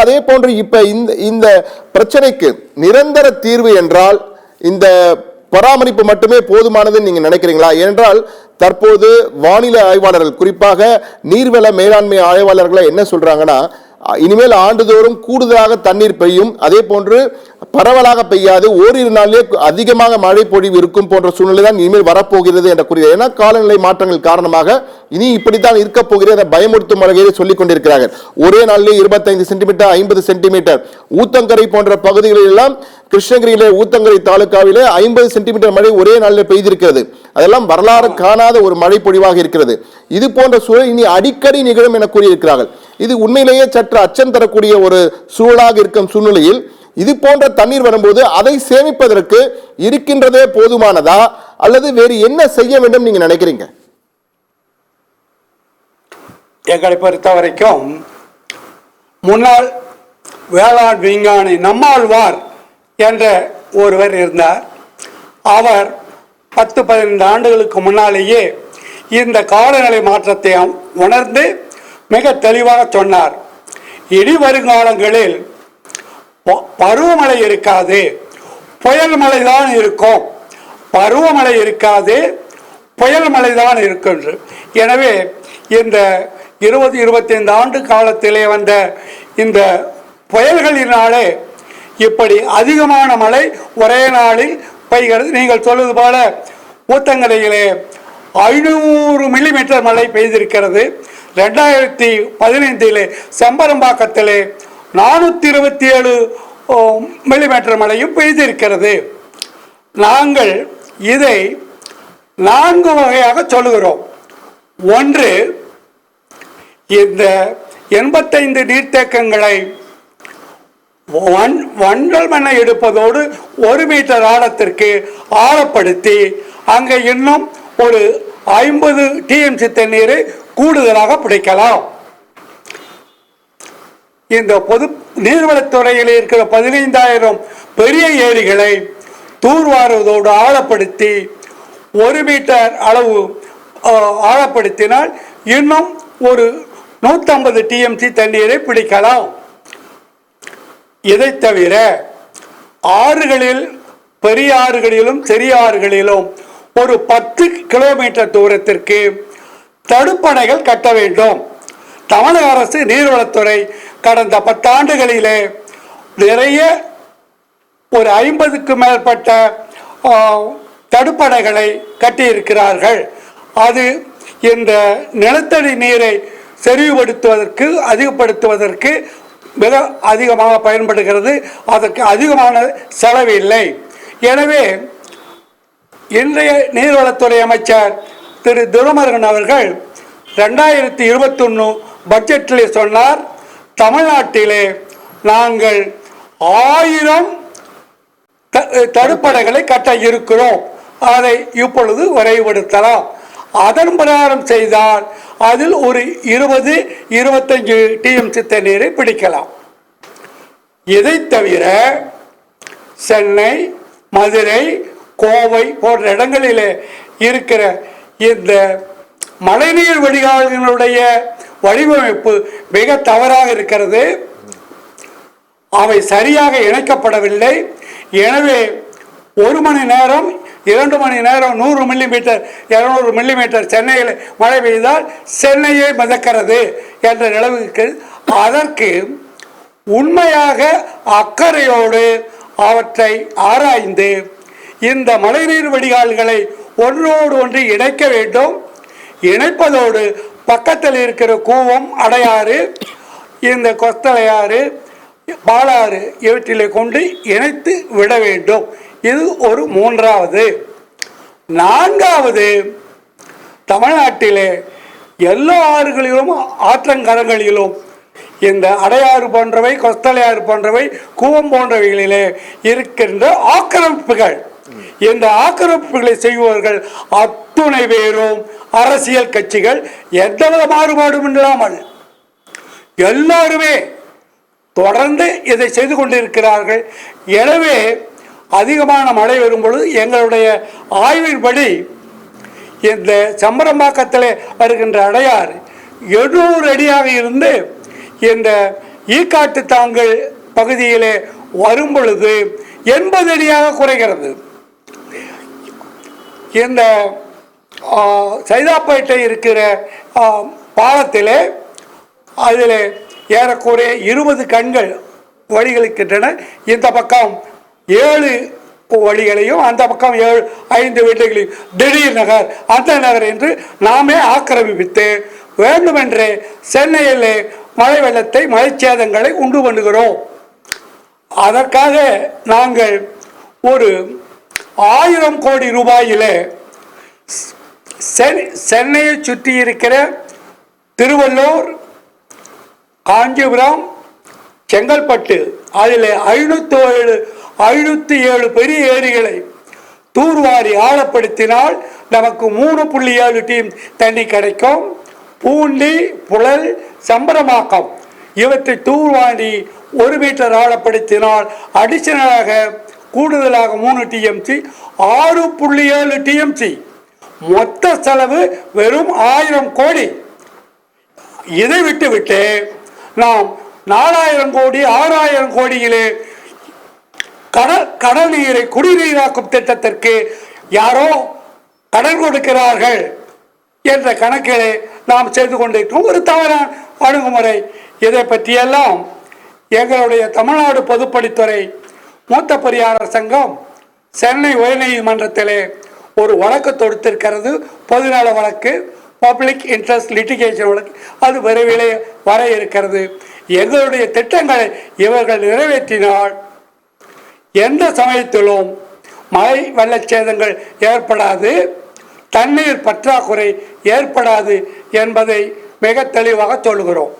அதே போன்று இப்ப இந்த பிரச்சனைக்கு நிரந்தர தீர்வு என்றால் இந்த பராமரிப்பு மட்டுமே போதுமானது நீங்க நினைக்கிறீங்களா? ஏனென்றால் தற்போது வானிலை ஆய்வாளர்கள், குறிப்பாக நீர்வள மேலாண்மை ஆய்வாளர்களை என்ன சொல்றாங்கன்னா, இனிமேல் ஆண்டுதோறும் கூடுதலாக தண்ணீர் பெய்யும், அதே போன்று பரவலாக பெய்யாது, ஓரிரு நாளிலே அதிகமாக மழை பொழிவு இருக்கும் போன்ற சூழ்நிலை தான் இனிமேல் வரப்போகிறது என்ற கூறிய. ஏன்னா காலநிலை மாற்றங்கள் காரணமாக இனி இப்படித்தான் இருக்க போகிறது பயமுறுத்தும் வகையில் சொல்லிக் கொண்டிருக்கிறார்கள். ஒரே நாளிலே 25 சென்டிமீட்டர் 50 சென்டிமீட்டர் ஊத்தங்கரை போன்ற பகுதிகளில் எல்லாம், கிருஷ்ணகிரியிலே ஊத்தங்கரை தாலுகாவிலே 50 சென்டிமீட்டர் மழை ஒரே நாளில் பெய்திருக்கிறது. அதெல்லாம் வரலாறு காணாத ஒரு மழை பொழிவாக இருக்கிறது. இது போன்ற சூழல் இனி அடிக்கடி நிகழும் என கூறியிருக்கிறார்கள். இது உண்மையிலேயே சற்று அச்சம் தரக்கூடிய ஒரு சூழலாக இருக்கும் சூழ்நிலையில் இது போன்ற தண்ணீர் வரும்போது அதை சேமிப்பதற்கு இருக்கின்றதே போதுமானதா அல்லது வேறு என்ன செய்ய வேண்டும் நீங்க நினைக்கிறீங்க? எங்களை பொறுத்த வரைக்கும் முன்னாள் வேளாண் விஞ்ஞானி நம்மாழ்வார் என்ற ஒருவர் இருந்தார். அவர் 10-15 ஆண்டுகளுக்கு முன்னாலேயே இந்த காலநிலை மாற்றத்தை உணர்ந்து மிக தெளிவாக சொன்னார். இனி வருங்காலங்களில் பருவமழை இருக்காது, புயல் மழை தான் இருக்கும், பருவமழை இருக்காது, புயல் மழை தான் இருக்கும். எனவே இந்த 20-25 ஆண்டு காலத்திலே வந்த இந்த புயல்களினாலே இப்படி அதிகமான மழை ஒரே நாளில் பெய்கிறது. நீங்கள் சொல்வது போல ஊத்தங்கரையிலே 500 மில்லிமீட்டர் மழை பெய்திருக்கிறது. 2015 செம்பரம்பாக்கத்திலே 427 மில்லிமீட்டர் மழையும் பெய்திருக்கிறது. நாங்கள் இதை 4 வகையாக சொல்லுகிறோம். ஒன்று, இந்த 85 நீர்த்தேக்கங்களை வண்டல் மண்ணை எடுப்பதோடு 1 மீட்டர் ஆழத்திற்கு ஆழப்படுத்தி அங்கே இன்னும் ஒரு 50 டிஎம்சி தண்ணீரை கூடுதலாக பிடிக்கலாம். இந்த பொது நீர்வளத்துறையில் இருக்கிற 15,000 பெரிய ஏரிகளை தூர்வாருவதோடு ஆழப்படுத்தி 1 மீட்டர் அளவு ஆழப்படுத்தினால் இன்னும் ஒரு 150 டிஎம்சி தண்ணீரை பிடிக்கலாம். இதை தவிர ஆறுகளில், பெரிய ஆறுகளிலும் சிறிய ஆறுகளிலும் ஒரு 10 கிலோமீட்டர் தூரத்திற்கு தடுப்பணைகள் கட்ட வேண்டும். தமிழக அரசு நீர்வளத்துறை கடந்த 10 ஆண்டுகளிலே நிறைய ஒரு 50க்கு மேற்பட்ட தடுப்பணைகளை கட்டியிருக்கிறார்கள். அது இந்த நிலத்தடி நீரை செறிவுபடுத்துவதற்கு, அதிகப்படுத்துவதற்கு மிக அதிகமாக பயன்படுகிறது. அதற்கு அதிகமான செலவு இல்லை. எனவே இன்றைய நீர்வளத்துறை அமைச்சர் திரு துரைமுருகன் அவர்கள் 2021 பட்ஜெட்டிலே சொன்னார், தமிழ்நாட்டிலே நாங்கள் 1000 தடுப்பணைகளை கட்ட இருக்கிறோம், அதை இப்பொழுது விரைவுபடுத்தலாம். அதன் பிரகாரம் செய்தால் அதில் ஒரு 20-25 டிஎம்சி தண்ணீரை பிடிக்கலாம். இதை தவிர சென்னை, மதுரை, கோவை போன்ற இடங்களிலே இருக்கிற இந்த மழைநீர் வடிகால்களுடைய வடிவமைப்பு மிக தவறாக இருக்கிறது. அவை சரியாக இணைக்கப்படவில்லை. எனவே 1 மணி நேரம் 2 மணி நேரம் 100 மில்லிமீட்டர் 200 மில்லிமீட்டர் சென்னையில் மழை பெய்தால் சென்னையே மிதக்கிறது என்ற நிலவுக்கு, அதற்கு உண்மையாக அக்கறையோடு அவற்றை ஆராய்ந்து இந்த மழைநீர் வடிகால்களை ஒன்றோடு ஒன்று இணைக்க வேண்டும். இணைப்பதோடு பக்கத்தில் இருக்கிற கூவம், அடையாறு, இந்த கொஸ்தலையாறு, பாலாறு இவற்றிலே கொண்டு இணைத்து விட வேண்டும். இது ஒரு 3வது. 4வது, தமிழ்நாட்டிலே எல்லா ஆறுகளிலும் ஆற்றங்கரங்களிலும் இந்த அடையாறு போன்றவை, கொஸ்தலையாறு போன்றவை, கூவம் போன்றவைகளிலே இருக்கின்ற ஆக்கிரமிப்புகள், இந்த ஆக்கிரமிப்புகளை செய்பவர்கள் அத்துணை பேரும் அரசியல் கட்சிகள், எந்தவித மாறுபாடும் இல்லாமல் எல்லாருமே தொடர்ந்து இதை செய்து கொண்டிருக்கிறார்கள். எனவே அதிகமான மழை வரும்பொழுது எங்களுடைய ஆய்வின்படி இந்த செம்பரம்பாக்கத்தில் வருகின்ற அடையாறு 700 அடியாக இருந்து இந்த ஈக்காட்டு தாங்கல் பகுதியிலே வரும் பொழுது 80 அடியாக குறைகிறது. இந்த சைதாப்பேட்டை இருக்கிற பாலத்திலே அதில் ஏறக்குறைய 20 கண்கள் வழிகளுக்கின்றன. இந்த பக்கம் 7 வழிகளையும் அந்த பக்கம் 5 வீடுகளையும் திடீர் நகர் அந்த நகர் என்று நாமே ஆக்கிரமிப்பித்து வேண்டுமென்றே சென்னையிலே மழை வெள்ளத்தை மழைச்சேதங்களை உண்டு பண்ணுகிறோம். அதற்காக நாங்கள் ஒரு 1000 கோடி ரூபாயிலே சென்னையை சுற்றி இருக்கிற திருவள்ளூர், காஞ்சிபுரம், செங்கல்பட்டு அதில் 507 பெரிய ஏரிகளை தூர்வாரி ஆழப்படுத்தினால் நமக்கு 3.7 டீம் தண்ணி கிடைக்கும். பூண்டி, புழல், சம்பரமாக்கம் இவற்றை தூர்வாரி 1 மீட்டர் ஆழப்படுத்தினால் அடிஷனலாக கூடுதலாக 3 TMC 6.7 TMC. மொத்த செலவு வெறும் 1000 கோடி. இதை விட்டுவிட்டு நாம் 4000 கோடி 6000 கோடியிலே கடல் நீரை குடிநீராக்கும் திட்டத்திற்கு யாரோ கடன் கொடுக்கிறார்கள் என்ற கணக்கிலே நாம் செய்து கொண்டிருக்கிறோம். ஒரு தவறான அணுகுமுறை. இதை பற்றியெல்லாம் எங்களுடைய தமிழ்நாடு பொதுப்பணித்துறை மூத்த பொறியாளர் சங்கம் சென்னை உயர்நீதிமன்றத்திலே ஒரு வழக்கு தொடுத்திருக்கிறது. பொதுநல வழக்கு, பப்ளிக் இன்ட்ரெஸ்ட் லிட்டிகேஷன் வழக்கு. அது விரைவிலே வர இருக்கிறது. எங்களுடைய திட்டங்களை இவர்கள் நிறைவேற்றினால் எந்த சமயத்திலும் மழை வெள்ளச்சேதங்கள் ஏற்படாது, தண்ணீர் பற்றாக்குறை ஏற்படாது என்பதை மிக தெளிவாக சொல்கிறோம்.